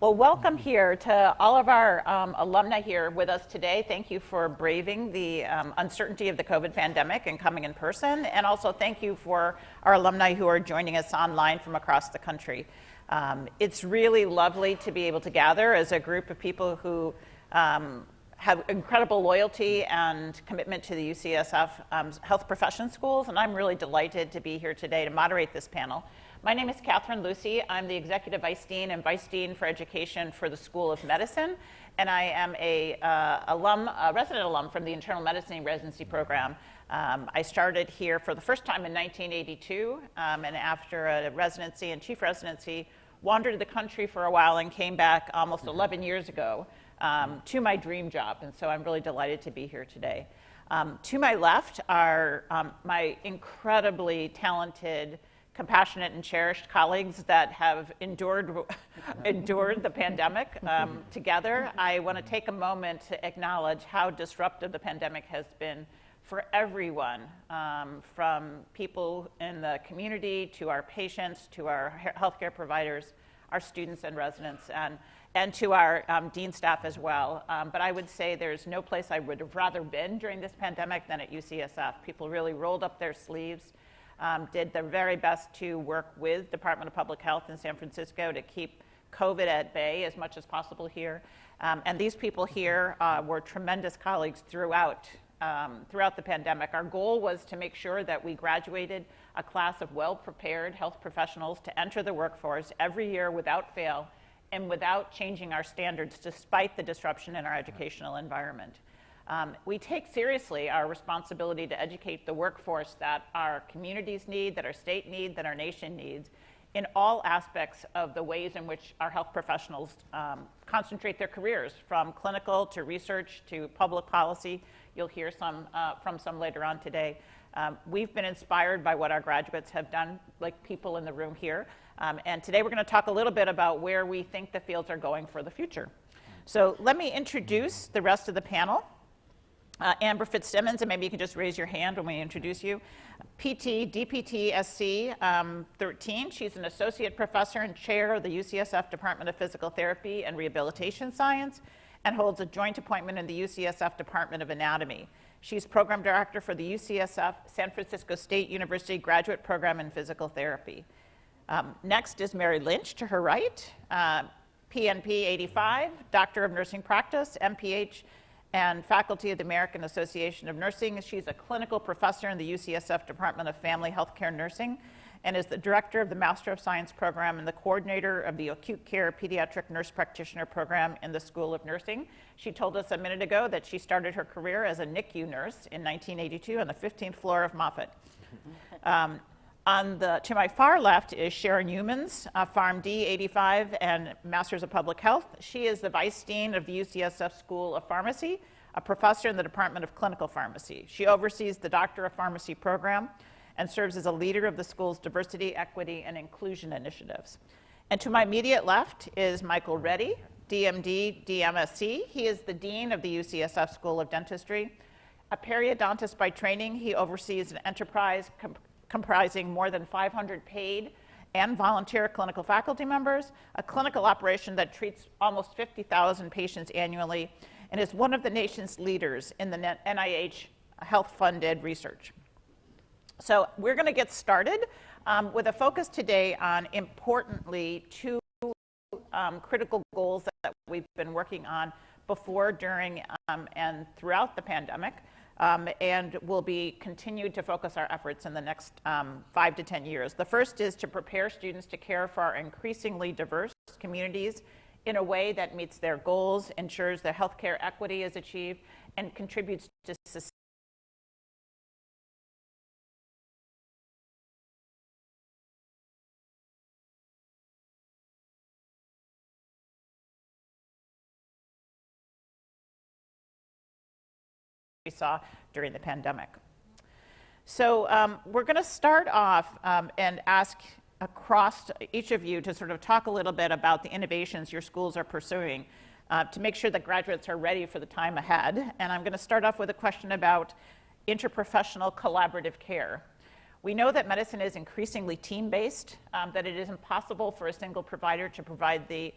Well, welcome here to all of our alumni here with us today. Thank you for braving the uncertainty of the COVID pandemic and coming in person. And also thank you for our alumni who are joining us online from across the country. It's really lovely to be able to gather as a group of people who have incredible loyalty and commitment to the UCSF health profession schools. And I'm really delighted to be here today to moderate this panel. My name is Lucey. I'm the Executive Vice Dean and Vice Dean for Education for the School of Medicine, and I am a resident alum from the Internal Medicine Residency Program. I started here for the first time in 1982, and after a residency and chief residency, wandered the country for a while and came back almost 11 years ago to my dream job, and so I'm really delighted to be here today. To my left are my incredibly talented, compassionate and cherished colleagues that have endured the pandemic together. I want to take a moment to acknowledge how disruptive the pandemic has been for everyone, from people in the community to our patients, to our healthcare providers, our students and residents, and to our dean staff as well. But I would say there's no place I would have rather been during this pandemic than at UCSF. People really rolled up their sleeves, did their very best to work with Department of Public Health in San Francisco to keep COVID at bay as much as possible here. And these people here were tremendous colleagues throughout the pandemic. Our goal was to make sure that we graduated a class of well-prepared health professionals to enter the workforce every year without fail and without changing our standards despite the disruption in our educational environment. We take seriously our responsibility to educate the workforce that our communities need, that our state needs, that our nation needs, in all aspects of the ways in which our health professionals concentrate their careers, from clinical to research to public policy. You'll hear from some later on today. We've been inspired by what our graduates have done, like people in the room here. And today we're going to talk a little bit about where we think the fields are going for the future. So let me introduce the rest of the panel. Amber Fitzsimmons, and maybe you can just raise your hand when we introduce you. DPTSc 13. She's an associate professor and chair of the UCSF Department of Physical Therapy and Rehabilitation Science and holds a joint appointment in the UCSF Department of Anatomy. She's program director for the UCSF San Francisco State University Graduate Program in Physical Therapy. Next is Mary Lynch to her right, PNP 85, Doctor of Nursing Practice, MPH, and faculty of the American Association of Nursing. She's a clinical professor in the UCSF Department of Family Healthcare Nursing and is the director of the Master of Science program and the coordinator of the Acute Care Pediatric Nurse Practitioner program in the School of Nursing. She told us a minute ago that she started her career as a NICU nurse in 1982 on the 15th floor of Moffitt. To my far left is Sharon Youmans, PharmD 85 and Masters of Public Health. She is the Vice Dean of the UCSF School of Pharmacy, a professor in the Department of Clinical Pharmacy. She oversees the Doctor of Pharmacy program and serves as a leader of the school's diversity, equity, and inclusion initiatives. And to my immediate left is Michael Reddy, DMD, DMSc. He is the Dean of the UCSF School of Dentistry. A periodontist by training, he oversees an enterprise comprising more than 500 paid and volunteer clinical faculty members, a clinical operation that treats almost 50,000 patients annually, and is one of the nation's leaders in the NIH health-funded research. So we're going to get started with a focus today on, importantly, two critical goals that we've been working on before, during, and throughout the pandemic. And will be continued to focus our efforts in the next 5 to 10 years. The first is to prepare students to care for our increasingly diverse communities in a way that meets their goals, ensures that healthcare equity is achieved, and contributes to society. We saw during the pandemic. So we're going to start off and ask across each of you to sort of talk a little bit about the innovations your schools are pursuing to make sure that graduates are ready for the time ahead. And I'm going to start off with a question about interprofessional collaborative care. We know that medicine is increasingly team-based, that it is impossible for a single provider to provide the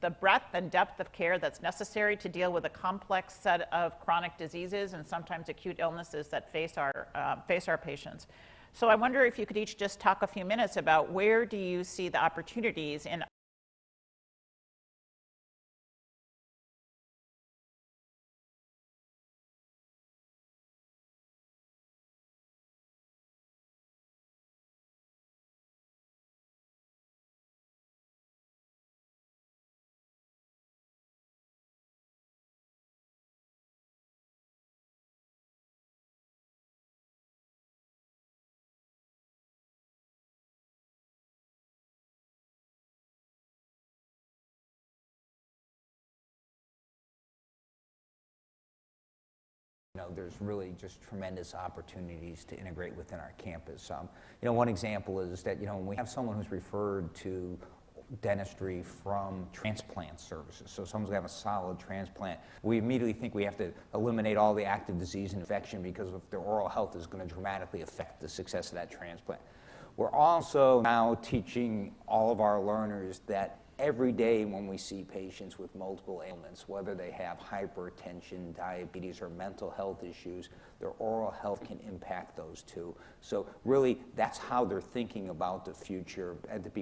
the breadth and depth of care that's necessary to deal with a complex set of chronic diseases and sometimes acute illnesses that face our patients. So I wonder if you could each just talk a few minutes about where do you see the opportunities in There's really just tremendous opportunities to integrate within our campus. One example is that, when we have someone who's referred to dentistry from transplant services, so someone's gonna have a solid transplant, we immediately think we have to eliminate all the active disease and infection because of their oral health is gonna dramatically affect the success of that transplant. We're also now teaching all of our learners that every day when we see patients with multiple ailments, whether they have hypertension, diabetes, or mental health issues, their oral health can impact those too. So really, that's how they're thinking about the future at the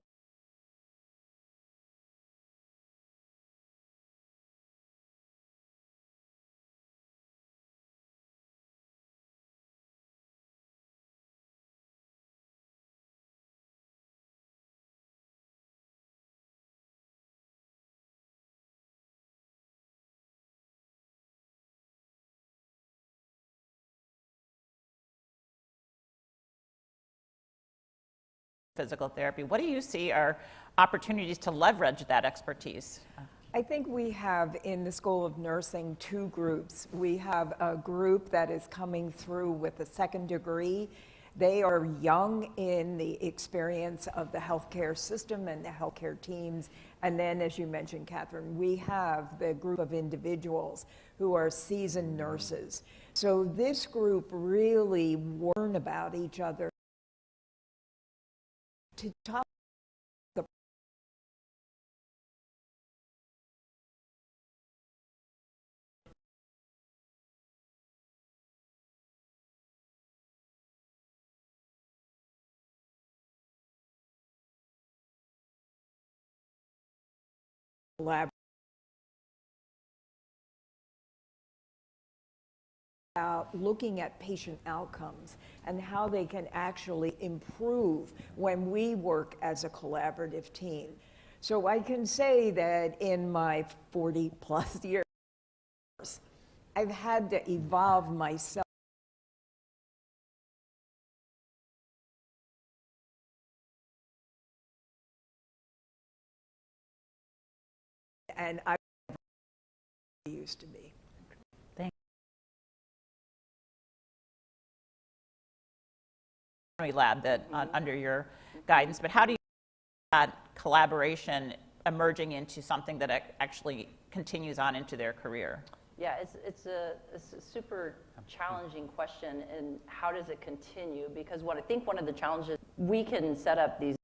physical therapy. What do you see are opportunities to leverage that expertise? I think we have in the School of Nursing two groups. We have a group that is coming through with a second degree. They are young in the experience of the healthcare system and the healthcare teams. And then, as you mentioned, Catherine, we have the group of individuals who are seasoned nurses. So this group really learn about each other to talk the lab about looking at patient outcomes and how they can actually improve when we work as a collaborative team. So I can say that in my 40 plus years, I've had to evolve myself and I used to be. Lab that under your guidance, but how do you see that collaboration emerging into something that actually continues on into their career? Yeah, it's a super challenging question, and how does it continue? Because I think one of the challenges, we can set up these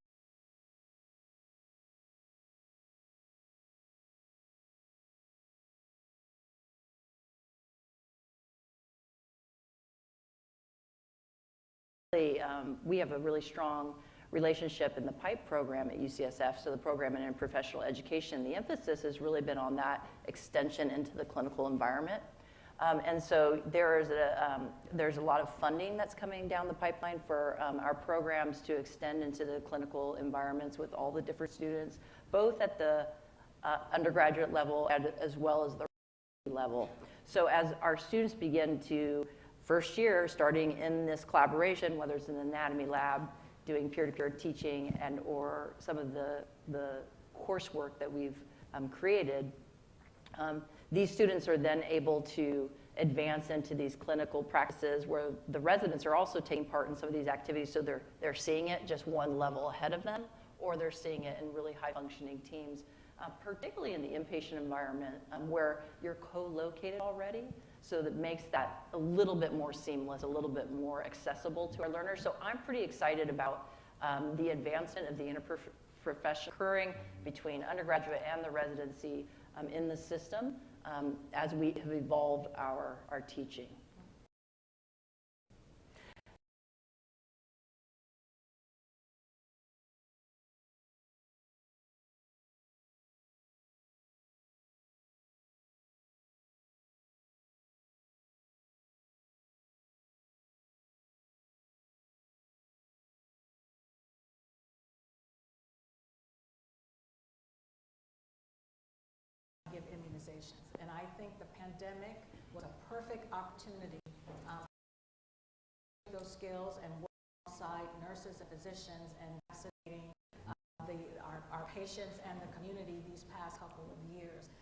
we have a really strong relationship in the PIPE program at UCSF, so the program in professional education. The emphasis has really been on that extension into the clinical environment. And so there's a lot of funding that's coming down the pipeline for our programs to extend into the clinical environments with all the different students, both at the undergraduate level as well as the level. So as our students begin to first year, starting in this collaboration, whether it's an anatomy lab, doing peer-to-peer teaching, and or some of the coursework that we've created, these students are then able to advance into these clinical practices where the residents are also taking part in some of these activities, so they're seeing it just one level ahead of them, or they're seeing it in really high-functioning teams, particularly in the inpatient environment where you're co-located already. So that makes that a little bit more seamless, a little bit more accessible to our learners. So I'm pretty excited about the advancement of the profession occurring between undergraduate and the residency in the system as we have evolved our teaching. Give immunizations. And I think the pandemic was a perfect opportunity to those skills and work alongside nurses and physicians and vaccinating our patients and the community these past couple of years.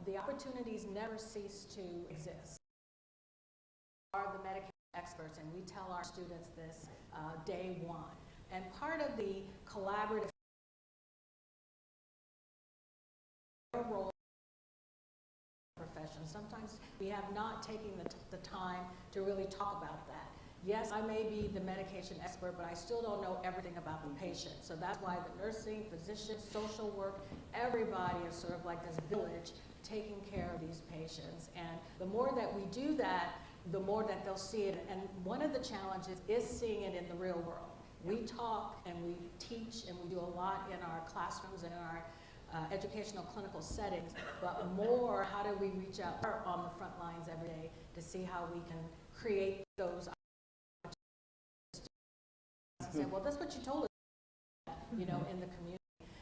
The opportunities never cease to exist. We are the medication experts, and we tell our students this day one. And part of the collaborative role profession. Sometimes we have not taken the time to really talk about that. Yes, I may be the medication expert, but I still don't know everything about the patient. So that's why the nursing, physicians, social work, everybody is sort of like this village taking care of these patients. And the more that we do that, the more that they'll see it. And one of the challenges is seeing it in the real world. We talk and we teach and we do a lot in our classrooms and in our educational clinical settings, but more, how do we reach out on the front lines every day to see how we can create those opportunities and say, well, that's what you told us, you know, in the community.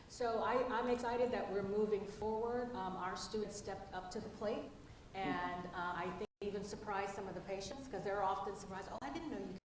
So I'm excited that we're moving forward. Our students stepped up to the plate, and I think even surprised some of the patients, because they're often surprised, oh, I didn't know you could.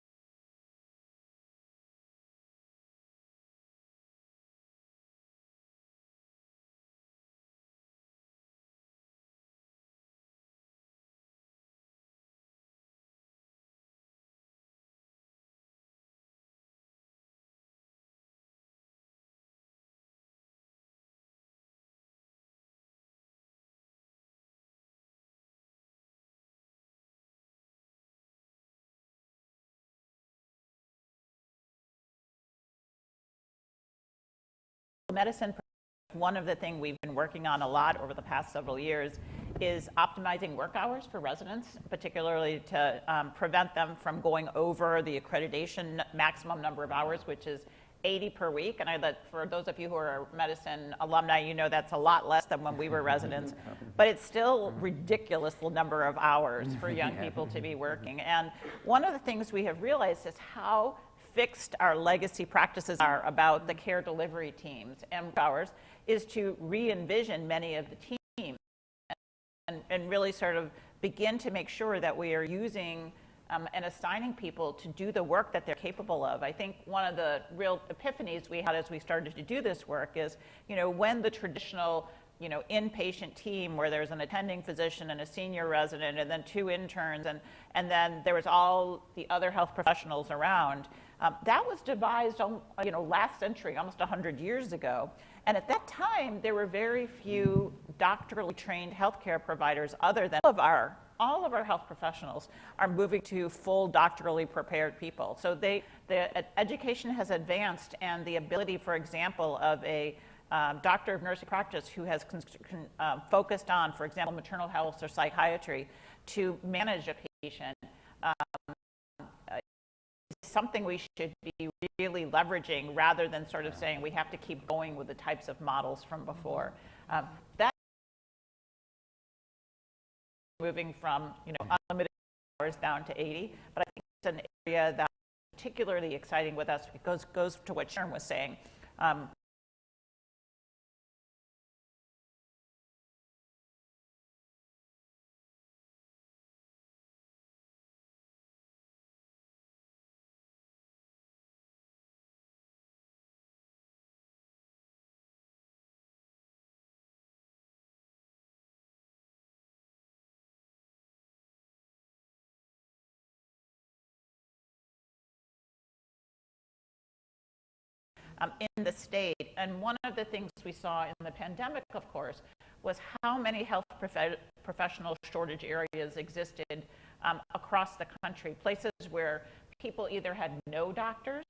Medicine, one of the things we've been working on a lot over the past several years is optimizing work hours for residents, particularly to prevent them from going over the accreditation maximum number of hours, which is 80 per week. And I know that for those of you who are medicine alumni, you know that's a lot less than when we were residents, but it's still ridiculous the number of hours for young people to be working. And one of the things we have realized is how fixed our legacy practices are about the care delivery teams and hours is to re-envision many of the teams and really sort of begin to make sure that we are using and assigning people to do the work that they're capable of. I think one of the real epiphanies we had as we started to do this work is, you know, when the traditional, you know, inpatient team where there's an attending physician and a senior resident and then 2 interns and then there was all the other health professionals around, that was devised, you know, last century, almost 100 years ago. And at that time, there were very few doctorally trained healthcare providers other than all of our health professionals are moving to full doctorally prepared people. So the education has advanced, and the ability, for example, of a doctor of nursing practice who has focused on, for example, maternal health or psychiatry to manage a patient is something we should be really leveraging rather than sort of saying we have to keep going with the types of models from before. That moving from, you know, unlimited hours down to 80, but I think it's an area that's particularly exciting with us because it goes to what Sharon was saying. In the state. And one of the things we saw in the pandemic, of course, was how many health professional shortage areas existed across the country, places where people either had no doctors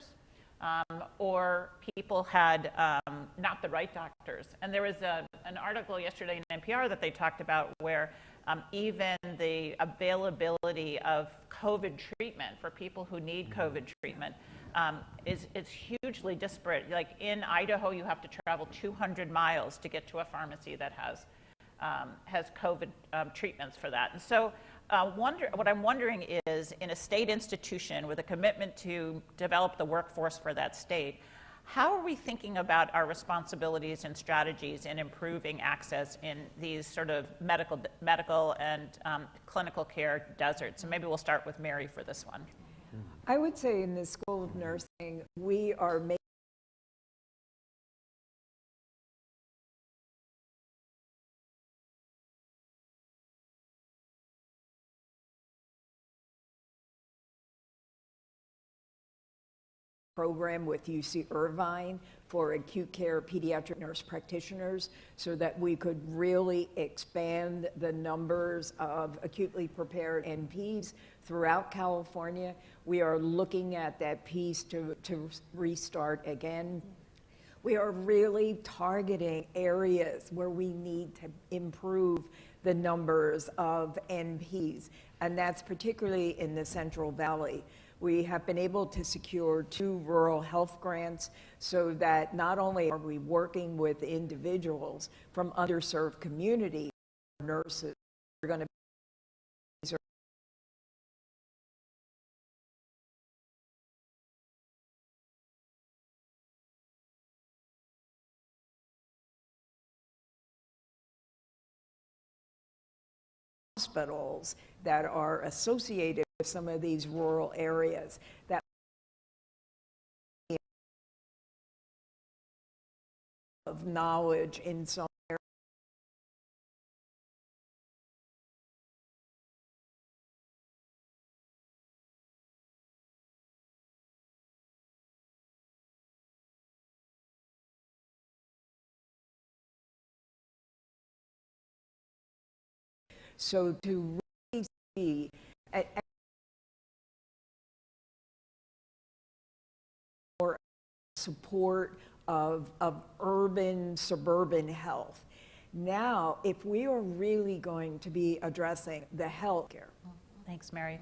or people had not the right doctors. And there was an article yesterday in NPR that they talked about where even the availability of COVID treatment for people who need COVID treatment is hugely disparate. Like in Idaho, you have to travel 200 miles to get to a pharmacy that has COVID treatments for that. And so what I'm wondering is, in a state institution with a commitment to develop the workforce for that state, how are we thinking about our responsibilities and strategies in improving access in these sort of medical and clinical care deserts? And maybe we'll start with Mary for this one. I would say in the School of Nursing, we are making program with UC Irvine for acute care pediatric nurse practitioners so that we could really expand the numbers of acutely prepared NPs throughout California. We are looking at that piece to restart again. We are really targeting areas where we need to improve the numbers of NPs, and that's particularly in the Central Valley. We have been able to secure 2 rural health grants so that not only are we working with individuals from underserved communities, nurses are going to be hospitals that are associated with some of these rural areas that of knowledge in some areas. So to really see more support of urban, suburban health. Now, if we are really going to be addressing the health care. Thanks, Mary.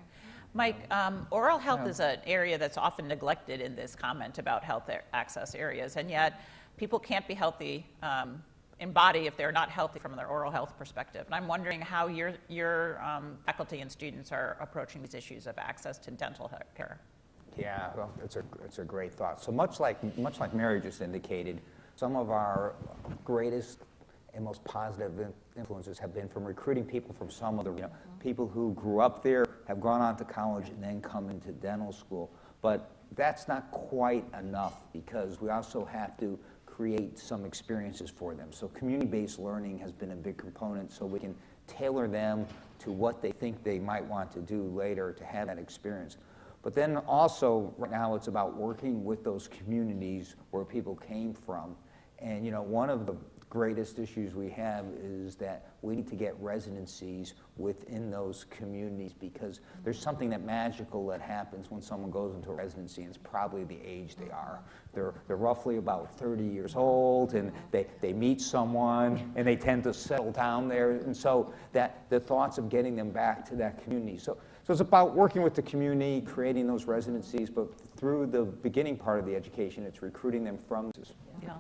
Mike, oral health is an area that's often neglected in this comment about health access areas, and yet people can't be healthy in body if they're not healthy from their oral health perspective. And I'm wondering how your faculty and students are approaching these issues of access to dental care. Yeah, well, it's a great thought. So much like Mary just indicated, some of our greatest and most positive influences have been from recruiting people from some other, people who grew up there, have gone on to college, and then come into dental school. But that's not quite enough because we also have to create some experiences for them. So community-based learning has been a big component so we can tailor them to what they think they might want to do later to have that experience. But then also, right now, it's about working with those communities where people came from. And, one of the greatest issues we have is that we need to get residencies within those communities because there's something magical that happens when someone goes into a residency, and it's probably the age they are. They're roughly about 30 years old, and they meet someone, and they tend to settle down there. And so that the thoughts of getting them back to that community. So it's about working with the community, creating those residencies, but through the beginning part of the education, it's recruiting them from this. Yeah.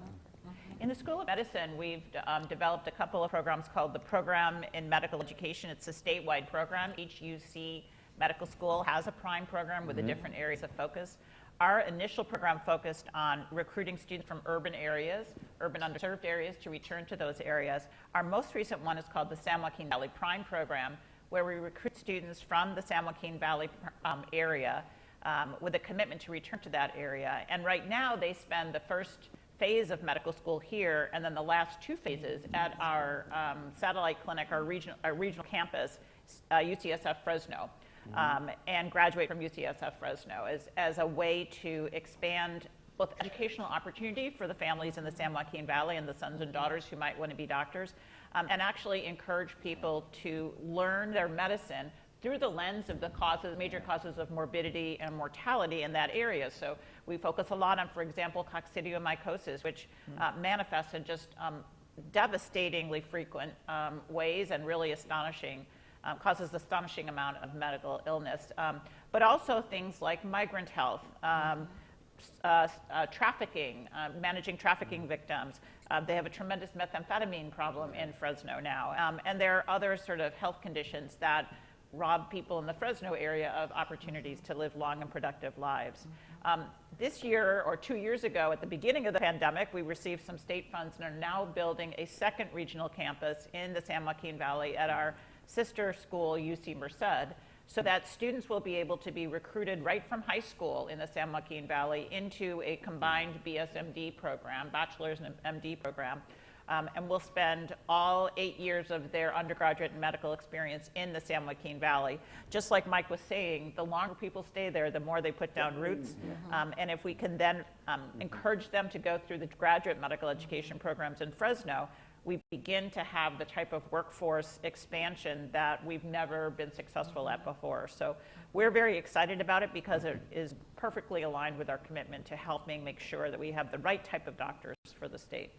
In the School of Medicine, we've developed a couple of programs called the Program in Medical Education. It's a statewide program. Each UC medical school has a prime program with the different areas of focus. Our initial program focused on recruiting students from urban areas, urban underserved areas, to return to those areas. Our most recent one is called the San Joaquin Valley Prime Program, where we recruit students from the San Joaquin Valley area with a commitment to return to that area. And right now, they spend the first phase of medical school here, and then the last 2 phases at our satellite clinic, our regional campus, UCSF Fresno, and graduate from UCSF Fresno as a way to expand both educational opportunity for the families in the San Joaquin Valley and the sons and daughters who might want to be doctors, and actually encourage people to learn their medicine through the lens of the causes, major causes of morbidity and mortality in that area. So we focus a lot on, for example, coccidiomycosis, which manifests in just devastatingly frequent ways and really astonishing, causes astonishing amount of medical illness. But also things like migrant health, trafficking, managing trafficking victims. They have a tremendous methamphetamine problem in Fresno now. And there are other sort of health conditions that rob people in the Fresno area of opportunities to live long and productive lives. This year, or 2 years ago, at the beginning of the pandemic, we received some state funds and are now building a second regional campus in the San Joaquin Valley at our sister school, UC Merced, so that students will be able to be recruited right from high school in the San Joaquin Valley into a combined BSMD program, bachelor's and MD program, and will spend all 8 years of their undergraduate and medical experience in the San Joaquin Valley. Just like Mike was saying, the longer people stay there, the more they put down roots. And if we can then encourage them to go through the graduate medical education programs in Fresno, we begin to have the type of workforce expansion that we've never been successful at before. So we're very excited about it because it is perfectly aligned with our commitment to helping make sure that we have the right type of doctors for the state.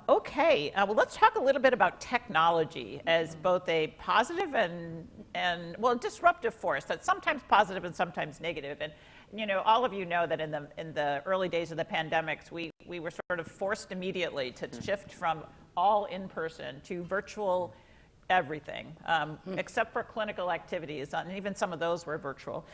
Okay, well, let's talk a little bit about technology as both a positive and well, disruptive force that's sometimes positive and sometimes negative. And you know, all of you know that in the early days of the pandemics, we were sort of forced immediately to shift from all in person to virtual everything, except for clinical activities, and even some of those were virtual.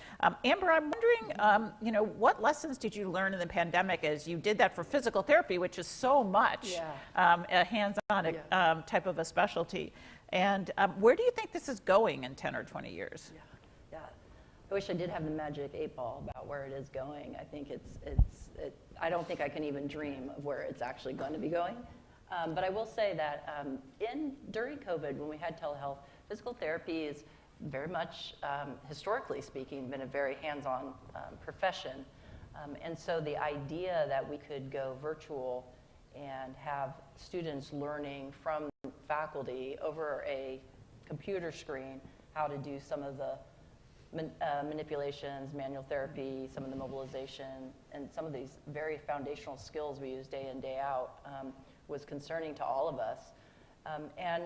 Amber, I'm wondering, you know, what lessons did you learn in the pandemic as you did that for physical therapy, which is so much a hands-on type of a specialty, and where do you think this is going in 10 or 20 years? I wish I did have the magic 8-ball about where it is going. I think I don't think I can even dream of where it's actually going to be going. But I will say that during COVID, when we had telehealth, physical therapy is very much, historically speaking, been a very hands-on profession. And so the idea that we could go virtual and have students learning from faculty over a computer screen how to do some of the manipulations, manual therapy, some of the mobilization, and some of these very foundational skills we use day in, day out was concerning to all of us. And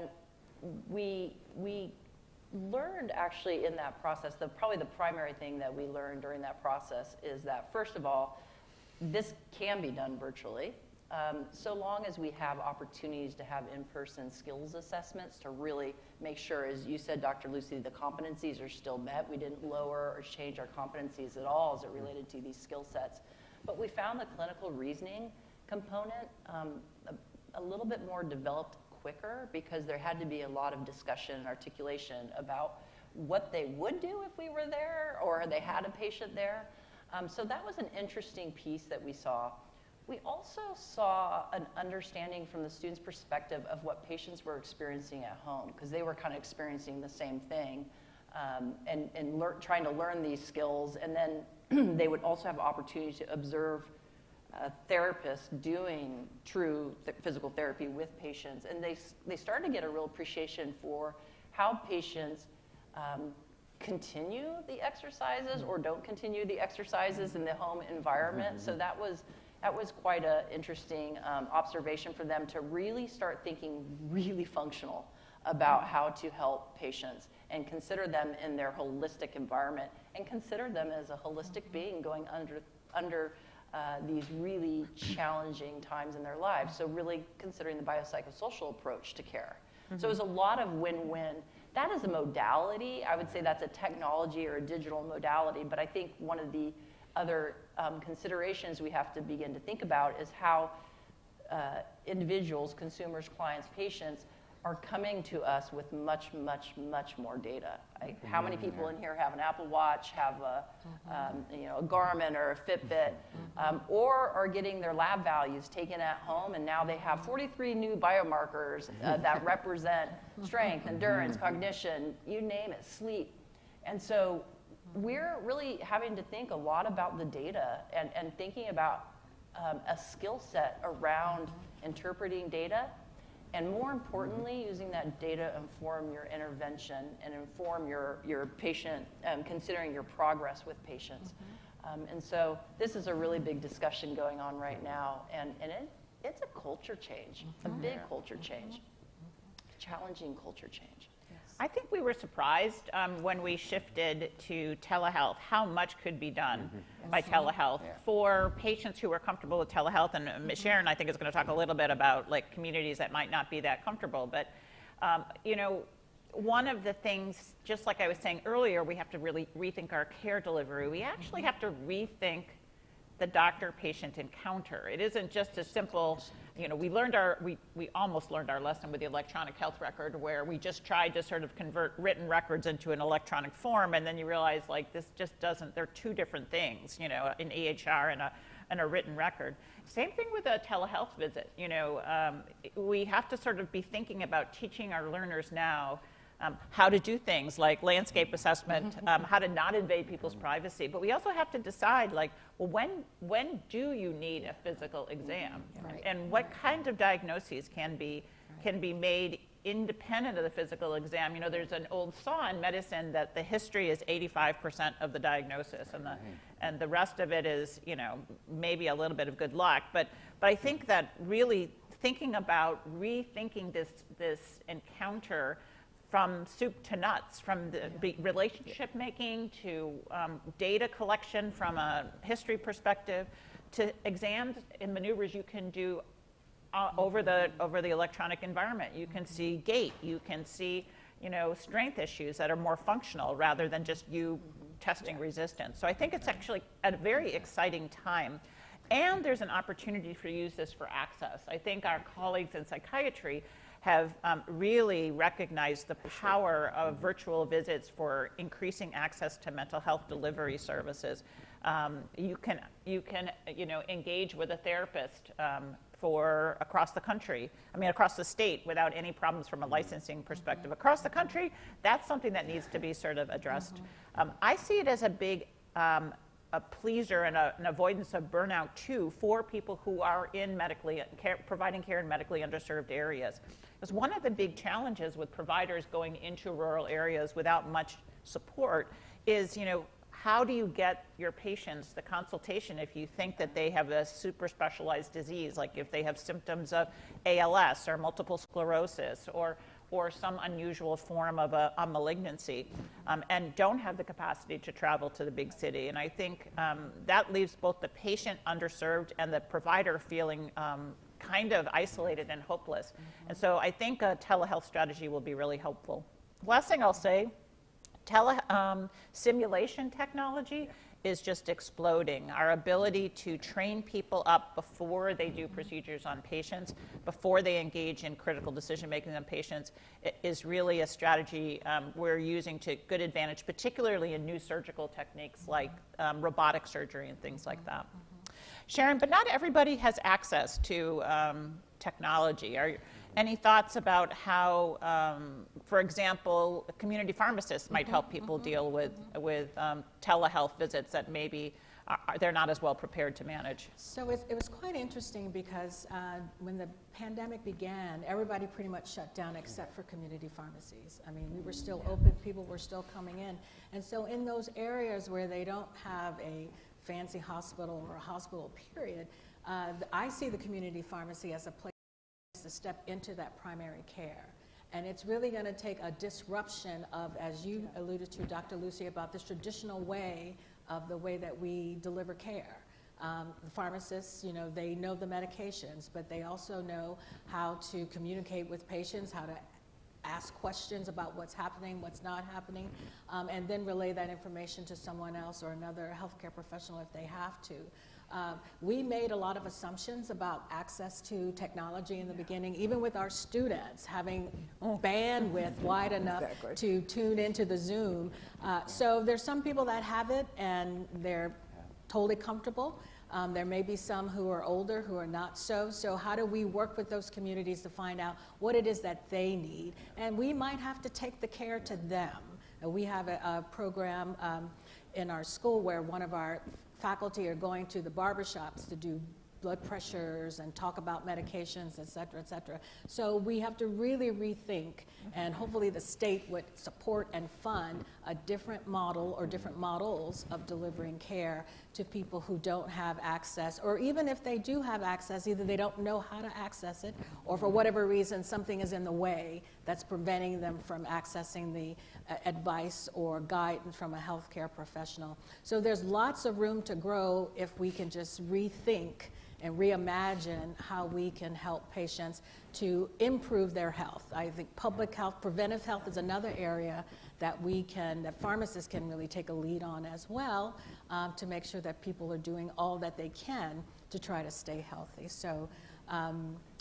we learned actually in that process, probably the primary thing that we learned during that process is that, first of all, this can be done virtually, so long as we have opportunities to have in-person skills assessments to really make sure, as you said, Dr. Lucey, the competencies are still met. We didn't lower or change our competencies at all as it related to these skill sets. But we found the clinical reasoning component a little bit more developed quicker because there had to be a lot of discussion and articulation about what they would do if we were there or they had a patient there. So that was an interesting piece that we saw. We also saw an understanding from the students' perspective of what patients were experiencing at home because they were kind of experiencing the same thing and trying to learn these skills. And then they would also have opportunity to observe therapists doing true physical therapy with patients. And they started to get a real appreciation for how patients continue the exercises or don't continue the exercises in the home environment. So that was quite an interesting observation for them to really start thinking really functional about how to help patients and consider them in their holistic environment and consider them as a holistic being going under these really challenging times in their lives. So really considering the biopsychosocial approach to care. So it was a lot of win-win. That is a modality. I would say that's a technology or a digital modality, but I think one of the other considerations we have to begin to think about is how individuals, consumers, clients, patients are coming to us with much, much, much more data. How many people in here have an Apple Watch, have a Garmin or a Fitbit, or are getting their lab values taken at home, and now they have 43 new biomarkers that represent strength, endurance, cognition, you name it, sleep. And so we're really having to think a lot about the data and thinking about a skill set around interpreting data And more importantly, using that data inform your intervention and inform your patient, considering your progress with patients. And so this is a really big discussion going on right now, and it's a culture change, a big culture change, challenging culture change. I think we were surprised when we shifted to telehealth, how much could be done by telehealth for patients who are comfortable with telehealth. And Sharon, I think, is going to talk a little bit about like communities that might not be that comfortable. But, you know, one of the things, just like I was saying earlier, we have to really rethink our care delivery. We actually have to rethink the doctor-patient encounter. It isn't just as simple, you know, we almost learned our lesson with the electronic health record, where we just tried to sort of convert written records into an electronic form, and then you realize, like, this just doesn't, they're two different things, you know, an EHR and a written record. Same thing with a telehealth visit. You know, we have to sort of be thinking about teaching our learners now how to do things like landscape assessment, how to not invade people's privacy. But we also have to decide, like, well, when do you need a physical exam? Right. And what kinds of diagnoses can be made independent of the physical exam? You know, there's an old saw in medicine that the history is 85% of the diagnosis, and the rest of it is, you know, maybe a little bit of good luck. But I think that really thinking about rethinking this encounter from soup to nuts, from the relationship making to data collection from a history perspective, to exams and maneuvers you can do over the electronic environment. You can see gait, you can see, you know, strength issues that are more functional rather than just you testing resistance. So I think it's actually a very exciting time. And there's an opportunity to use this for access. I think our colleagues in psychiatry have really recognized the power of virtual visits for increasing access to mental health delivery services. You can you know, engage with a therapist for across the country, across the state, without any problems from a licensing perspective. Across the country, that's something that needs to be sort of addressed. I see it as a big a pleaser and an avoidance of burnout too for people who are in providing care in medically underserved areas. Because one of the big challenges with providers going into rural areas without much support is, you know, how do you get your patients the consultation if you think that they have a super specialized disease, like if they have symptoms of ALS or multiple sclerosis or some unusual form of a malignancy, and don't have the capacity to travel to the big city. And I think that leaves both the patient underserved and the provider feeling kind of isolated and hopeless. And so I think a telehealth strategy will be really helpful. Last thing I'll say, simulation technology is just exploding. Our ability to train people up before they do procedures on patients, before they engage in critical decision making on patients, is really a strategy we're using to good advantage, particularly in new surgical techniques like robotic surgery and things like that. Sharon, but not everybody has access to technology. Any thoughts about how, for example, community pharmacists might help people deal with telehealth visits that maybe they're not as well prepared to manage? So it was quite interesting because when the pandemic began, everybody pretty much shut down except for community pharmacies. I mean, we were still open, people were still coming in. And so in those areas where they don't have a fancy hospital or a hospital period, I see the community pharmacy as a place to step into that primary care. And it's really going to take a disruption of, as you alluded to, Dr. Lucey, about this traditional way of the way that we deliver care. The pharmacists, you know, they know the medications, but they also know how to communicate with patients, how to ask questions about what's happening, what's not happening, and then relay that information to someone else or another healthcare professional if they have to. We made a lot of assumptions about access to technology in the beginning, even with our students having bandwidth wide enough to tune into the Zoom. So there's some people that have it and they're totally comfortable. There may be some who are older who are not so. So how do we work with those communities to find out what it is that they need? And we might have to take the care to them. We have a program in our school where one of our faculty are going to the barbershops to do blood pressures and talk about medications, et cetera, et cetera. So we have to really rethink, and hopefully the state would support and fund a different model or different models of delivering care to people who don't have access, or even if they do have access, either they don't know how to access it, or for whatever reason something is in the way that's preventing them from accessing the advice or guidance from a healthcare professional. So there's lots of room to grow if we can just rethink and reimagine how we can help patients to improve their health. I think public health, preventive health is another area that that pharmacists can really take a lead on as well, to make sure that people are doing all that they can to try to stay healthy. So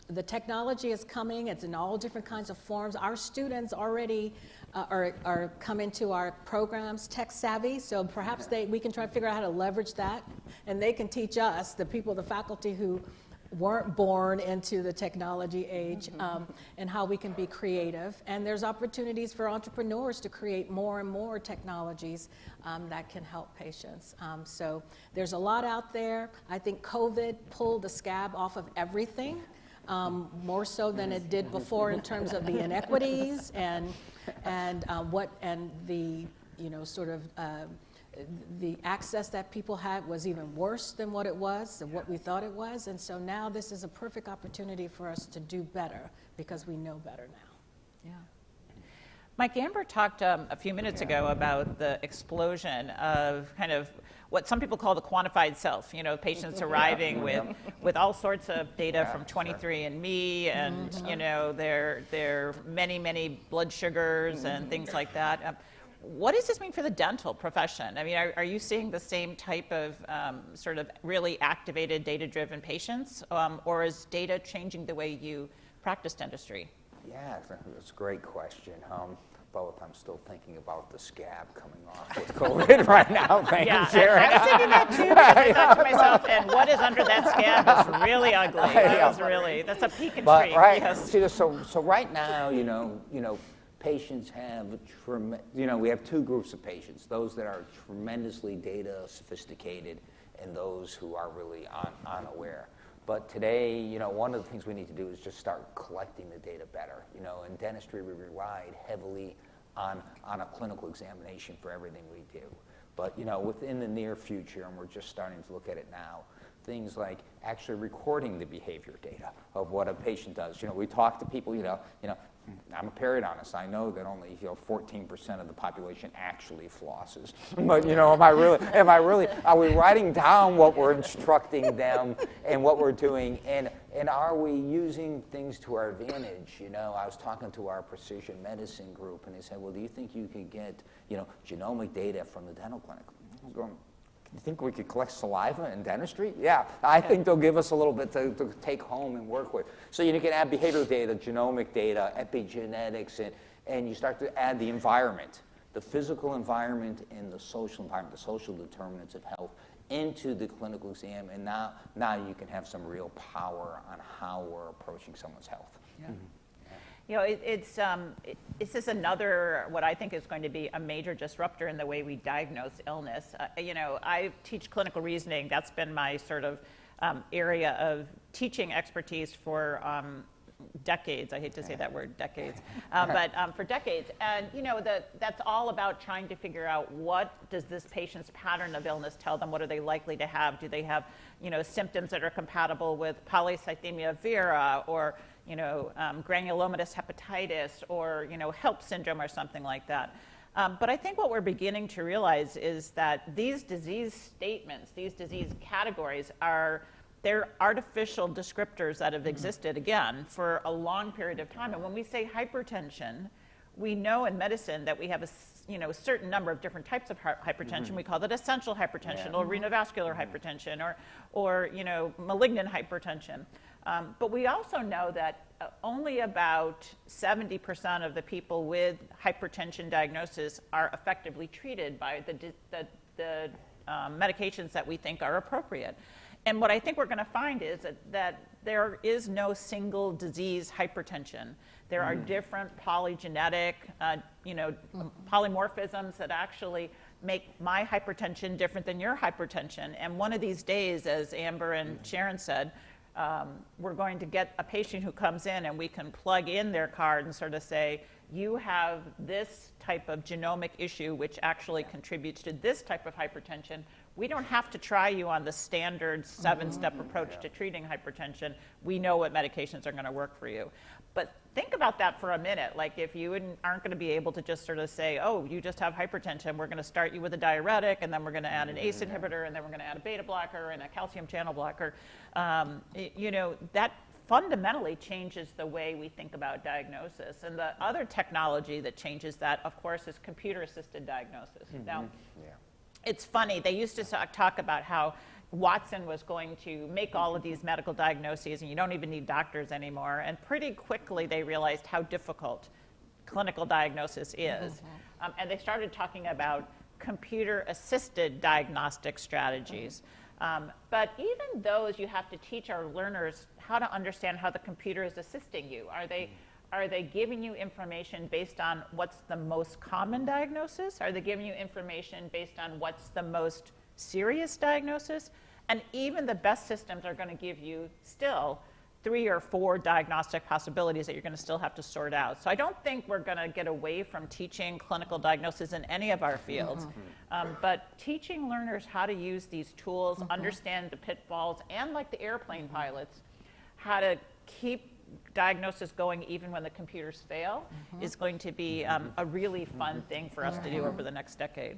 the technology is coming, it's in all different kinds of forms. Our students already are coming to our programs tech savvy, so perhaps we can try to figure out how to leverage that, and they can teach us, the people, the faculty who weren't born into the technology age, and how we can be creative. And there's opportunities for entrepreneurs to create more and more technologies that can help patients. So there's a lot out there. I think COVID pulled the scab off of everything, more so than it did before in terms of the inequities and the sort of the access that people had was even worse than what it was, and what we thought it was. And so now this is a perfect opportunity for us to do better because we know better now. Yeah. Mike Amber talked a few minutes ago about the explosion of kind of what some people call the quantified self, patients arriving with all sorts of data from 23andMe and, their many blood sugars and things like that. What does this mean for the dental profession? I mean, are you seeing the same type of sort of really activated, data-driven patients, or is data changing the way you practice dentistry? Yeah, that's a great question. Both. I'm still thinking about the scab coming off with COVID right now. Thank you, Sharon. I was thinking that too, because I thought to myself, and what is under that scab is really ugly. That's a peak and treat. Right, yes. see, so right now, patients have, we have two groups of patients, those that are tremendously data sophisticated and those who are really unaware. But today, one of the things we need to do is just start collecting the data better. In dentistry, we relied heavily on a clinical examination for everything we do. But, within the near future, and we're just starting to look at it now, things like actually recording the behavior data of what a patient does. We talk to people, I'm a periodontist. I know that only 14% of the population actually flosses. But are we writing down what we're instructing them and what we're doing, and are we using things to our advantage? I was talking to our precision medicine group, and they said, well, do you think you could get genomic data from the dental clinic? I was going, you think we could collect saliva in dentistry? Yeah, I think they'll give us a little bit to take home and work with. So you can add behavioral data, genomic data, epigenetics, and you start to add the environment, the physical environment and the social environment, the social determinants of health into the clinical exam, and now you can have some real power on how we're approaching someone's health. Yeah. It's just another, what I think is going to be a major disruptor in the way we diagnose illness. I teach clinical reasoning. That's been my sort of area of teaching expertise for decades. I hate to say that word, decades, but for decades. And that's all about trying to figure out, what does this patient's pattern of illness tell them? What are they likely to have? Do they have symptoms that are compatible with polycythemia vera, or granulomatous hepatitis, or HELP syndrome, or something like that. But I think what we're beginning to realize is that these disease statements, these disease categories, they're artificial descriptors that have existed, again, for a long period of time. And when we say hypertension, we know in medicine that we have a certain number of different types of hypertension. We call that essential hypertension, or renovascular hypertension, or malignant hypertension. But we also know that only about 70% of the people with hypertension diagnosis are effectively treated by the medications that we think are appropriate. And what I think we're going to find is that there is no single disease hypertension. There are different polygenetic, polymorphisms that actually make my hypertension different than your hypertension. And one of these days, as Amber and Sharon said, we're going to get a patient who comes in and we can plug in their card and sort of say, you have this type of genomic issue which actually contributes to this type of hypertension. We don't have to try you on the standard 7-step approach to treating hypertension. We know what medications are going to work for you. But think about that for a minute. Like if you aren't going to be able to just sort of say, oh, you just have hypertension, we're going to start you with a diuretic, and then we're going to add an ACE inhibitor, and then we're going to add a beta blocker and a calcium channel blocker. You know, that fundamentally changes the way we think about diagnosis. And the other technology that changes that, of course, is computer-assisted diagnosis. Now, it's funny, they used to talk about how Watson was going to make all of these medical diagnoses and you don't even need doctors anymore. And pretty quickly they realized how difficult clinical diagnosis is. And they started talking about computer-assisted diagnostic strategies. But even those, you have to teach our learners how to understand how the computer is assisting you. Are they giving you information based on what's the most common diagnosis? Are they giving you information based on what's the most serious diagnosis? And even the best systems are going to give you still 3 or 4 diagnostic possibilities that you're going to still have to sort out. So I don't think we're going to get away from teaching clinical diagnosis in any of our fields, but teaching learners how to use these tools, understand the pitfalls, and like the airplane pilots, how to keep diagnosis going even when the computers fail is going to be a really fun thing for us to do over the next decade.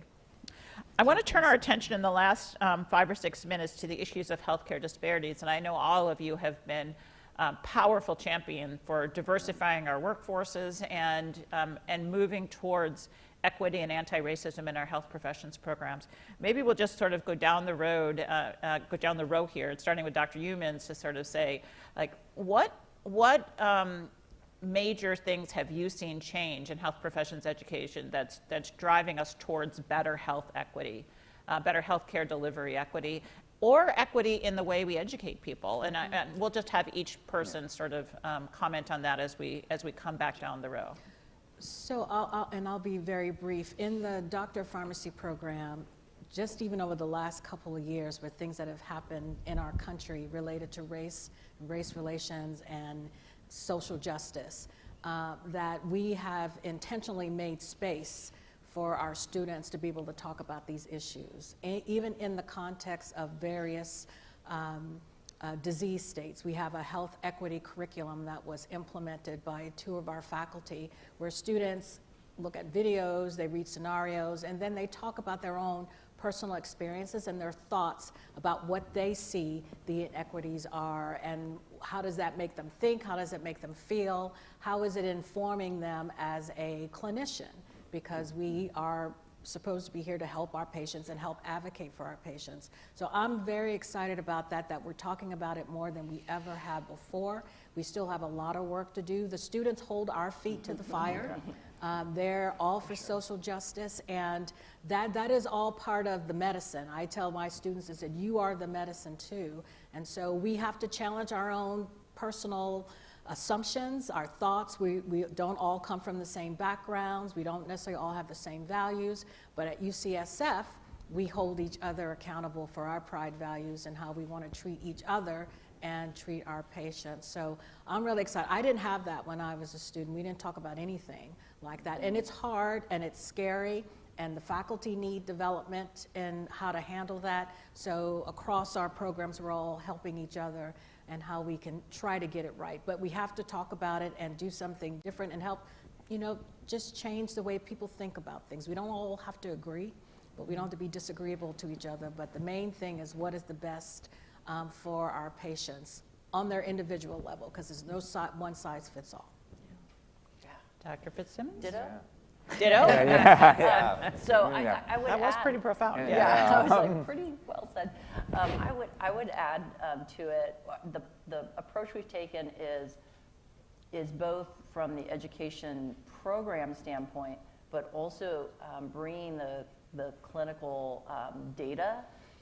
I want to turn our attention in the last 5 or 6 minutes to the issues of healthcare disparities, and I know all of you have been powerful champion for diversifying our workforces and moving towards equity and anti-racism in our health professions programs. Maybe we'll just sort of go down the road, go down the row here, starting with Dr. Youmans to sort of say, like, what major things have you seen change in health professions education that's driving us towards better health equity, better healthcare delivery equity, or equity in the way we educate people? And we'll just have each person sort of comment on that as we come back down the row. So I'll be very brief. In the doctor of pharmacy program, just even over the last couple of years with things that have happened in our country related to race relations and social justice, that we have intentionally made space for our students to be able to talk about these issues, even in the context of various disease states. We have a health equity curriculum that was implemented by 2 of our faculty, where students look at videos, they read scenarios, and then they talk about their own personal experiences and their thoughts about what they see the inequities are, and how does that make them think, how does it make them feel, how is it informing them as a clinician, because we are supposed to be here to help our patients and help advocate for our patients. So I'm very excited about that we're talking about it more than we ever have before. We still have a lot of work to do. The students hold our feet to the fire. They're all for social justice, and that is all part of the medicine. I tell my students, I said, you are the medicine too. And so we have to challenge our own personal assumptions, our thoughts. We don't all come from the same backgrounds. We don't necessarily all have the same values. But at UCSF, we hold each other accountable for our pride values and how we want to treat each other and treat our patients. So I'm really excited. I didn't have that when I was a student. We didn't talk about anything like that. And it's hard and it's scary, and the faculty need development in how to handle that. So across our programs, we're all helping each other and how we can try to get it right. But we have to talk about it and do something different and help, just change the way people think about things. We don't all have to agree, but we don't have to be disagreeable to each other. But the main thing is what is the best for our patients on their individual level, because there's no one size fits all. Yeah. Dr. Fitzsimmons? Ditto? Ditto? So I would That was add, pretty profound. Yeah, I was like, pretty well said. I would add to it, the approach we've taken is both from the education program standpoint, but also bringing the clinical data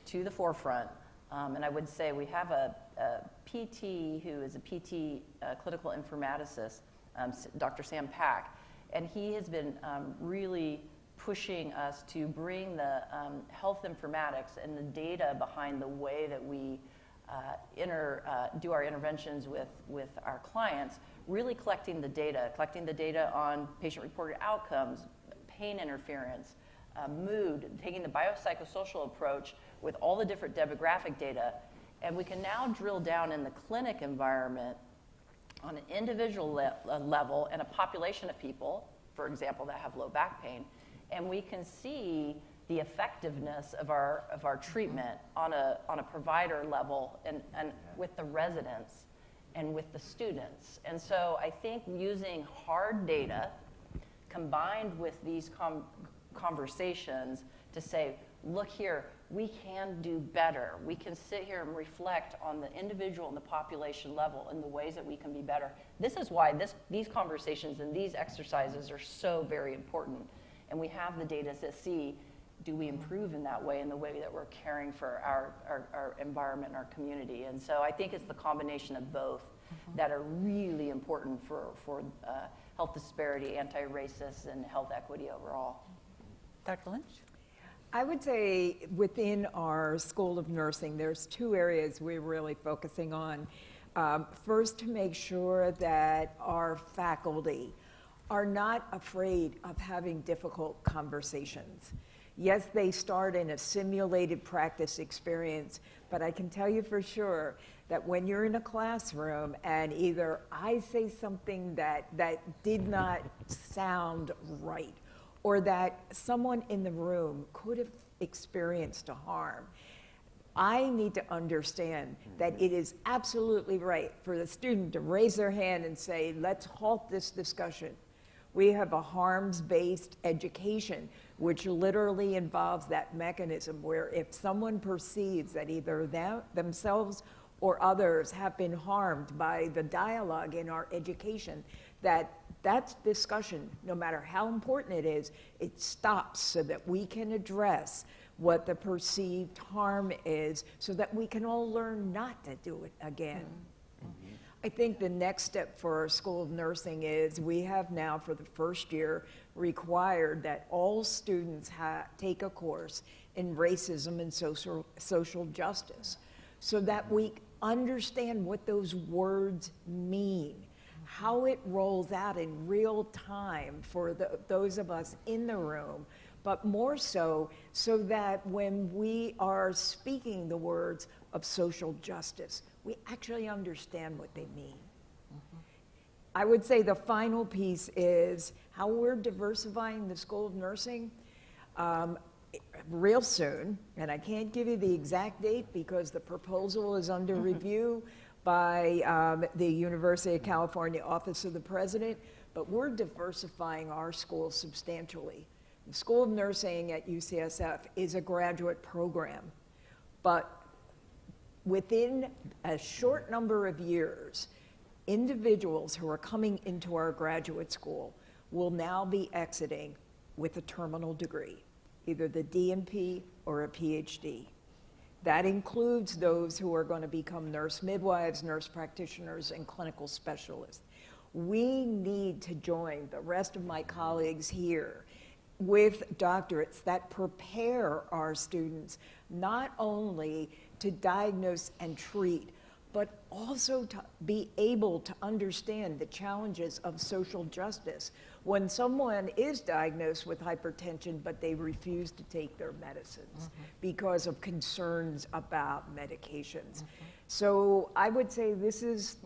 to the forefront. And I would say we have a PT who is a PT clinical informaticist, Dr. Sam Pack, and he has been really pushing us to bring the health informatics and the data behind the way that we do our interventions with our clients, really collecting the data on patient-reported outcomes, pain interference, mood, taking the biopsychosocial approach with all the different demographic data. And we can now drill down in the clinic environment on an individual level and a population of people, for example, that have low back pain, and we can see the effectiveness of our treatment on a provider level and with the residents and with the students. And so I think using hard data combined with these conversations to say, look here, we can do better. We can sit here and reflect on the individual and the population level and the ways that we can be better. This is why these conversations and these exercises are so very important. And we have the data to see, do we improve in that way, in the way that we're caring for our environment and our community? And so I think it's the combination of both that are really important for health disparity, anti-racist, and health equity overall. Dr. Lynch? I would say within our School of Nursing, there's two areas we're really focusing on. First, to make sure that our faculty are not afraid of having difficult conversations. Yes, they start in a simulated practice experience, but I can tell you for sure that when you're in a classroom and either I say something that did not sound right, or that someone in the room could have experienced a harm, I need to understand that it is absolutely right for the student to raise their hand and say, let's halt this discussion. We have a harms-based education, which literally involves that mechanism where if someone perceives that either themselves or others have been harmed by the dialogue in our education, that discussion, no matter how important it is, it stops so that we can address what the perceived harm is so that we can all learn not to do it again. I think the next step for our School of Nursing is we have now for the first year required that all students take a course in racism and social justice so that we understand what those words mean, how it rolls out in real time for those of us in the room, but more so that when we are speaking the words of social justice, we actually understand what they mean. I would say the final piece is how we're diversifying the School of Nursing real soon, and I can't give you the exact date because the proposal is under review by the University of California Office of the President, but we're diversifying our school substantially. The School of Nursing at UCSF is a graduate program, but within a short number of years, individuals who are coming into our graduate school will now be exiting with a terminal degree, either the DMP or a PhD. That includes those who are going to become nurse midwives, nurse practitioners, and clinical specialists. We need to join the rest of my colleagues here with doctorates that prepare our students not only to diagnose and treat, but also to be able to understand the challenges of social justice when someone is diagnosed with hypertension but they refuse to take their medicines because of concerns about medications. So I would say this is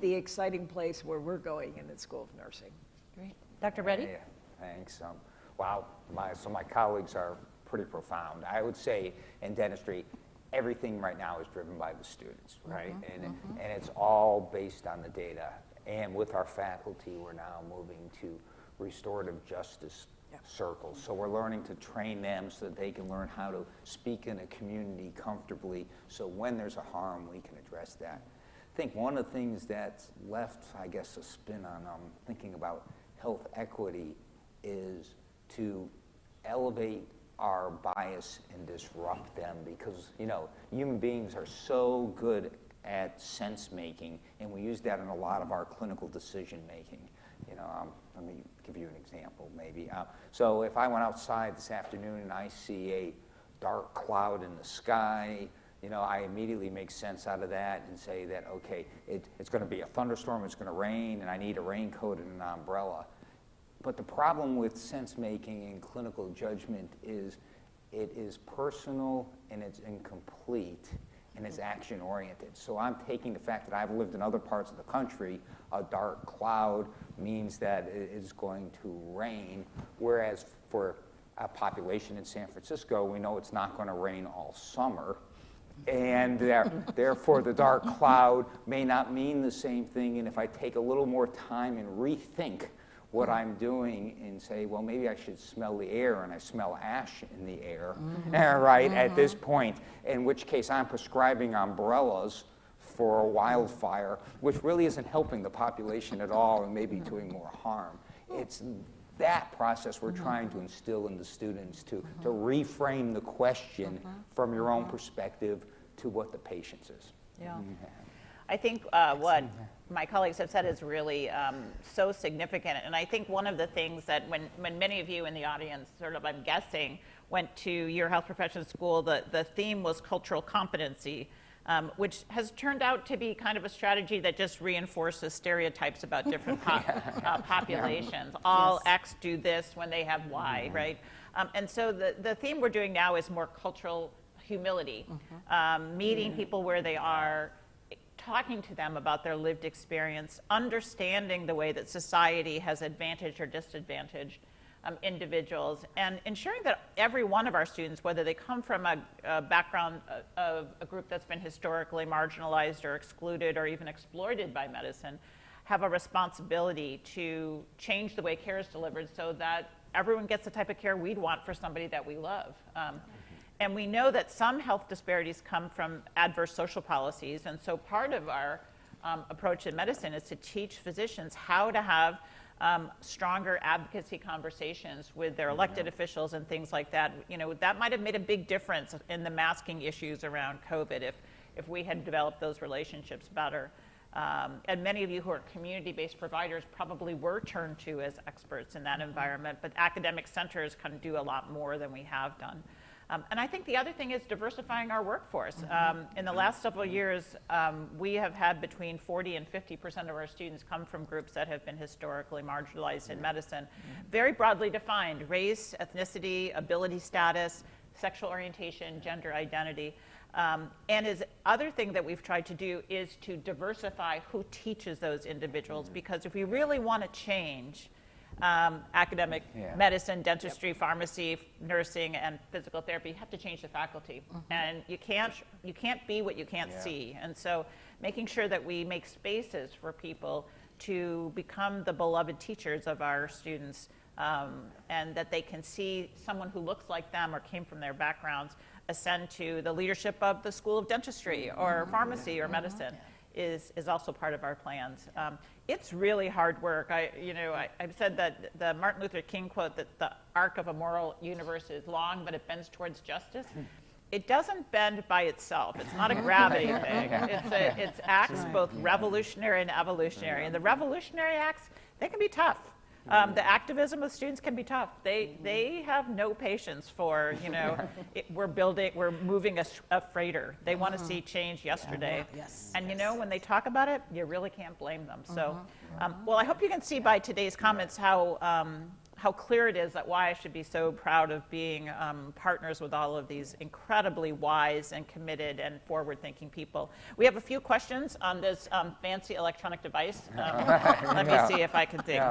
the exciting place where we're going in the School of Nursing. Great. Dr. Reddy? Yeah, thanks. Wow, my colleagues are pretty profound. I would say in dentistry, everything right now is driven by the students, right? And it's all based on the data. And with our faculty, we're now moving to restorative justice circles. So we're learning to train them so that they can learn how to speak in a community comfortably. So when there's a harm, we can address that. I think one of the things that's left, I guess, a spin on thinking about health equity is to elevate our bias and disrupt them because, you know, human beings are so good at sense making, and we use that in a lot of our clinical decision making. You let me give you an example, maybe. So if I went outside this afternoon and I see a dark cloud in the sky, I immediately make sense out of that and say that, okay, it's going to be a thunderstorm, it's going to rain, and I need a raincoat and an umbrella. But the problem with sense-making and clinical judgment is it is personal and it's incomplete and it's action-oriented. So I'm taking the fact that I've lived in other parts of the country, a dark cloud means that it is going to rain, whereas for a population in San Francisco, we know it's not going to rain all summer. And therefore, the dark cloud may not mean the same thing. And if I take a little more time and rethink what I'm doing and say, well, maybe I should smell the air, and I smell ash in the air, right, at this point, in which case I'm prescribing umbrellas for a wildfire, which really isn't helping the population at all and maybe doing more harm. It's that process we're trying to instill in the students to reframe the question from your own perspective to what the patient's is. Yeah. I think what my colleagues have said is really so significant. And I think one of the things that when many of you in the audience, sort of, I'm guessing, went to your health profession school, the theme was cultural competency. Which has turned out to be kind of a strategy that just reinforces stereotypes about different populations. All X do this when they have Y, right? And so the theme we're doing now is more cultural humility, meeting people where they are, talking to them about their lived experience, understanding the way that society has advantaged or disadvantaged individuals, and ensuring that every one of our students, whether they come from a background of a group that's been historically marginalized or excluded or even exploited by medicine, have a responsibility to change the way care is delivered so that everyone gets the type of care we'd want for somebody that we love. And we know that some health disparities come from adverse social policies, and so part of our approach in medicine is to teach physicians how to have stronger advocacy conversations with their elected officials and things like that. That might have made a big difference in the masking issues around COVID if we had developed those relationships better. And many of you who are community-based providers probably were turned to as experts in that environment, but academic centers can do a lot more than we have done. And I think the other thing is diversifying our workforce. In the last several years, we have had between 40 and 50% of our students come from groups that have been historically marginalized in medicine. Very broadly defined: race, ethnicity, ability status, sexual orientation, gender identity. And the other thing that we've tried to do is to diversify who teaches those individuals, because if we really want to change academic medicine, dentistry, pharmacy, nursing, and physical therapy, you have to change the faculty. And you can't be what you can't see. And so making sure that we make spaces for people to become the beloved teachers of our students, and that they can see someone who looks like them or came from their backgrounds ascend to the leadership of the School of Dentistry or pharmacy or medicine. Is also part of our plans. It's really hard work. I've said that the Martin Luther King quote that the arc of a moral universe is long, but it bends towards justice. It doesn't bend by itself. It's not a gravity thing. It's acts both revolutionary and evolutionary. And the revolutionary acts, they can be tough. The activism of students can be tough. They have no patience for, we're moving a freighter. They want to see change yesterday. And when they talk about it, you really can't blame them. So, well, I hope you can see by today's comments how clear it is that why I should be so proud of being partners with all of these incredibly wise and committed and forward-thinking people. We have a few questions on this fancy electronic device. Let me see if I can think.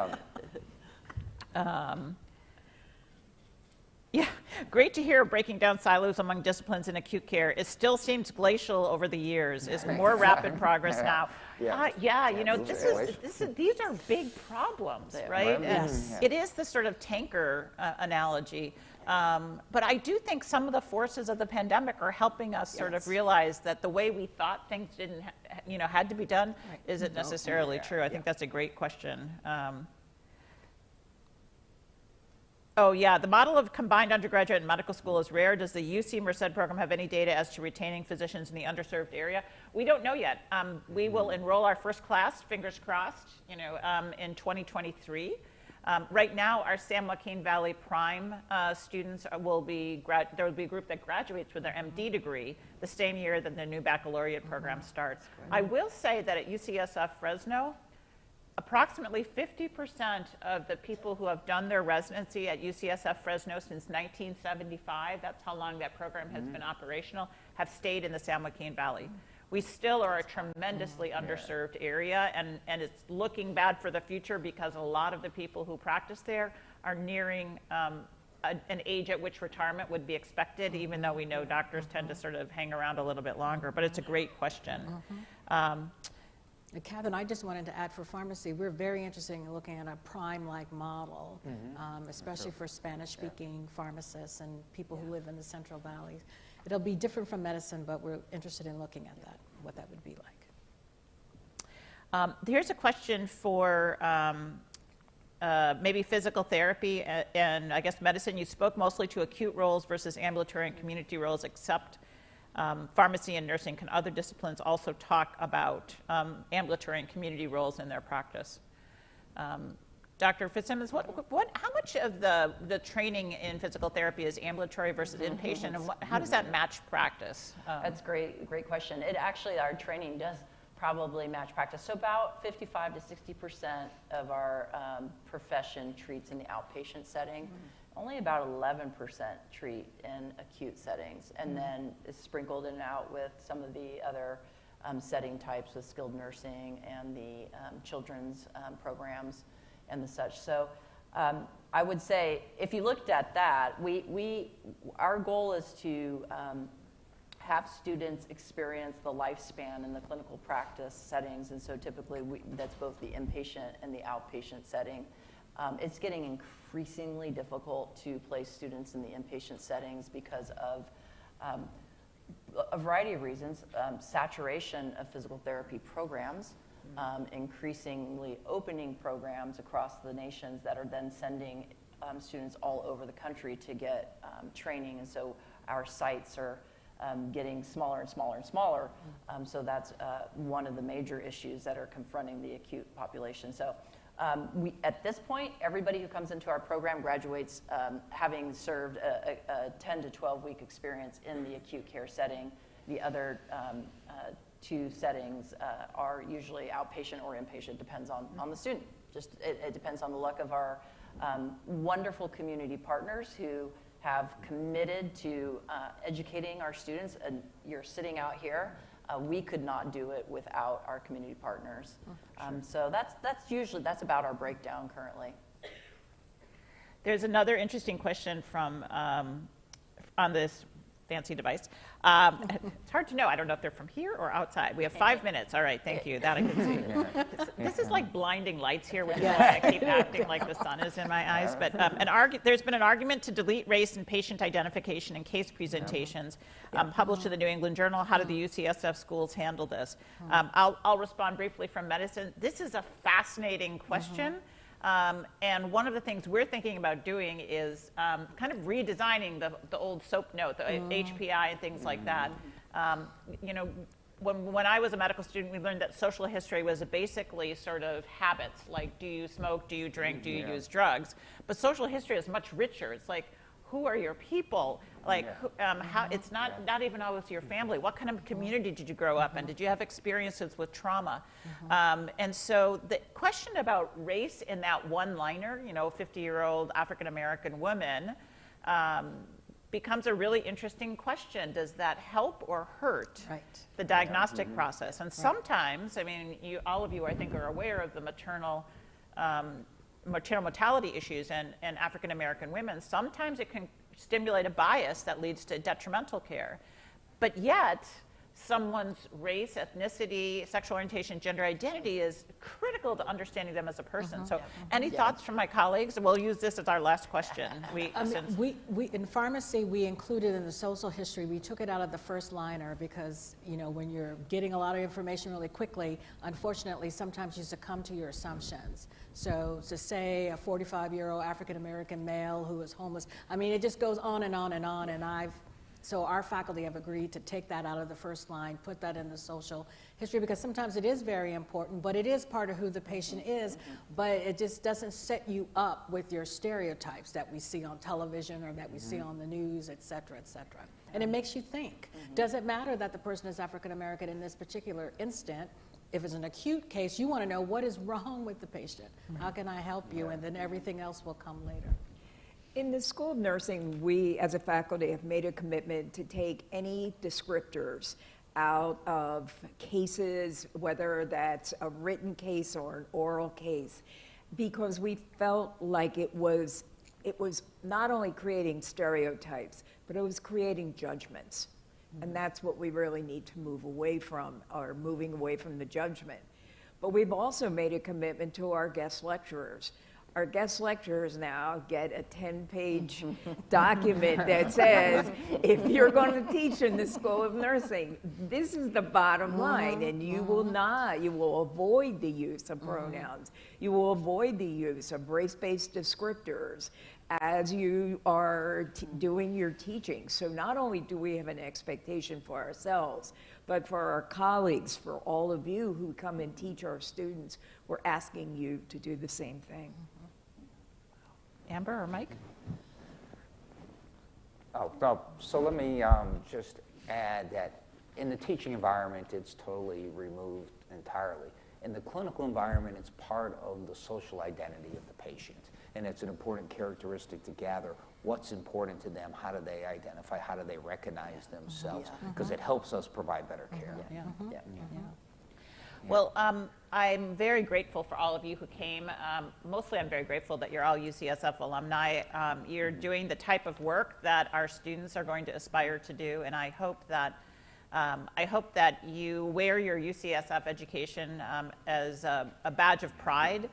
Great to hear breaking down silos among disciplines in acute care. It still seems glacial over the years. Is more rapid progress now? These are big problems, right? It is the sort of tanker analogy. But I do think some of the forces of the pandemic are helping us sort of realize that the way we thought things didn't, had to be done isn't necessarily true. I think that's a great question. Oh, yeah. The model of combined undergraduate and medical school is rare. Does the UC Merced program have any data as to retaining physicians in the underserved area? We don't know yet. We will enroll our first class, fingers crossed, in 2023. Right now, our San Joaquin Valley Prime students there will be a group that graduates with their MD degree the same year that the new baccalaureate program starts. I will say that at UCSF Fresno, approximately 50% of the people who have done their residency at UCSF Fresno since 1975, that's how long that program has been operational, have stayed in the San Joaquin Valley. We still are a tremendously underserved area, and it's looking bad for the future because a lot of the people who practice there are nearing an age at which retirement would be expected, even though we know doctors tend to sort of hang around a little bit longer. But it's a great question. Kevin, I just wanted to add for pharmacy, we're very interested in looking at a prime-like model, especially for Spanish-speaking pharmacists and people who live in the Central Valley. It'll be different from medicine, but we're interested in looking at that, what that would be like. Here's a question for maybe physical therapy and I guess medicine. You spoke mostly to acute roles versus ambulatory and community roles, except pharmacy and nursing. Can other disciplines also talk about ambulatory and community roles in their practice? Dr. Fitzsimmons, how much of the training in physical therapy is ambulatory versus inpatient, and how does that match practice? That's great question. It actually, our training does probably match practice. So about 55 to 60% of our profession treats in the outpatient setting. Only about 11% treat in acute settings, and then it's sprinkled in and out with some of the other setting types with skilled nursing and the children's programs and the such. So I would say if you looked at that, our goal is to have students experience the lifespan in the clinical practice settings, and so typically that's both the inpatient and the outpatient setting. It's getting increasingly difficult to place students in the inpatient settings because of a variety of reasons. Saturation of physical therapy programs, increasingly opening programs across the nations that are then sending students all over the country to get training, and so our sites are getting smaller and smaller and smaller. So that's one of the major issues that are confronting the acute population. So at this point, everybody who comes into our program graduates having served a 10 to 12-week experience in the acute care setting. The other two settings are usually outpatient or inpatient, depends on the student. It depends on the luck of our wonderful community partners who have committed to educating our students, and you're sitting out here. We could not do it without our community partners. So that's about our breakdown currently. There's another interesting question from on this fancy device. It's hard to know. I don't know if they're from here or outside. We have 5 minutes. All right, thank you. That I can see. This is like blinding lights here, which is why I keep acting like the sun is in my eyes. But there's been an argument to delete race in patient identification in case presentations published in the New England Journal. How do the UCSF schools handle this? I'll respond briefly from medicine. This is a fascinating question. And one of the things we're thinking about doing is kind of redesigning the old SOAP note, the HPI and things like that. When I was a medical student, we learned that social history was basically sort of habits, like do you smoke, do you drink, do you use drugs? But social history is much richer. It's like, who are your people? Like, how, it's not even always your family. What kind of community did you grow up in? Did you have experiences with trauma? And so the question about race in that one-liner, 50-year-old African-American woman, becomes a really interesting question. Does that help or hurt the diagnostic process? And sometimes, I mean, all of you, I think, are aware of the maternal mortality issues in African-American women. Sometimes it can stimulate a bias that leads to detrimental care. But yet, someone's race, ethnicity, sexual orientation, gender identity is critical to understanding them as a person. So any thoughts from my colleagues? We'll use this as our last question. We in pharmacy, we included in the social history, we took it out of the first liner because, you know, when you're getting a lot of information really quickly, unfortunately, sometimes you succumb to your assumptions. So to say a 45-year-old African-American male who is homeless, I mean, it just goes on and on and on, and so our faculty have agreed to take that out of the first line, put that in the social history, because sometimes it is very important, but it is part of who the patient is, but it just doesn't set you up with your stereotypes that we see on television or that we see on the news, et cetera, et cetera. And it makes you think. Does it matter that the person is African American in this particular instant? If it's an acute case, you want to know what is wrong with the patient. How can I help you? And then everything else will come later. In the School of Nursing, we as a faculty have made a commitment to take any descriptors out of cases, whether that's a written case or an oral case, because we felt like it was not only creating stereotypes, but it was creating judgments. And that's what we really need to move away from, or moving away from the judgment. But we've also made a commitment to our guest lecturers. Our guest lecturers now get a 10-page document that says, if you're going to teach in the School of Nursing, this is the bottom line, and you will avoid the use of pronouns. You will avoid the use of race-based descriptors as you are doing your teaching. So not only do we have an expectation for ourselves, but for our colleagues, for all of you who come and teach our students, we're asking you to do the same thing. Amber or Mike? So let me just add that in the teaching environment, it's totally removed entirely. In the clinical environment, it's part of the social identity of the patient, and it's an important characteristic to gather what's important to them, how do they identify, how do they recognize themselves, because it helps us provide better care. Well, I'm very grateful for all of you who came. Mostly I'm very grateful that you're all UCSF alumni. You're doing the type of work that our students are going to aspire to do, and I hope that you wear your UCSF education as a badge of pride.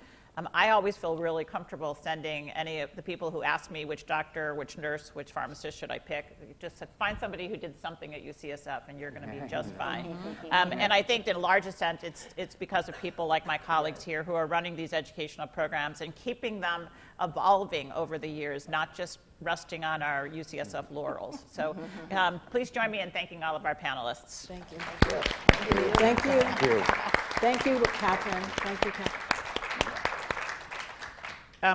I always feel really comfortable sending any of the people who ask me which doctor, which nurse, which pharmacist should I pick. Just find somebody who did something at UCSF and you're going to be just fine. And I think in a large extent it's because of people like my colleagues here who are running these educational programs and keeping them evolving over the years, not just resting on our UCSF laurels. So please join me in thanking all of our panelists. Thank you. Thank you. Thank you. Thank you, Catherine. Thank you, Catherine.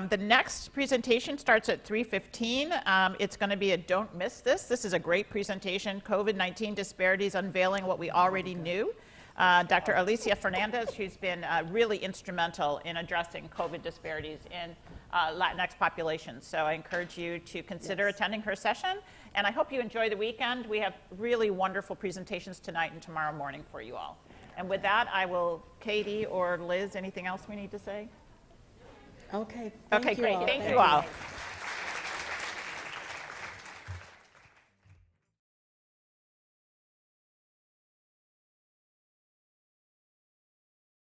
The next presentation starts at 3:15. It's going to be a don't miss this. This is a great presentation, COVID-19 Disparities Unveiling What We Already Knew. Dr. Alicia Fernandez, who's been really instrumental in addressing COVID disparities in Latinx populations. So I encourage you to consider attending her session. And I hope you enjoy the weekend. We have really wonderful presentations tonight and tomorrow morning for you all. And with that, Katie or Liz, anything else we need to say? Okay. Okay, great. Thank you all.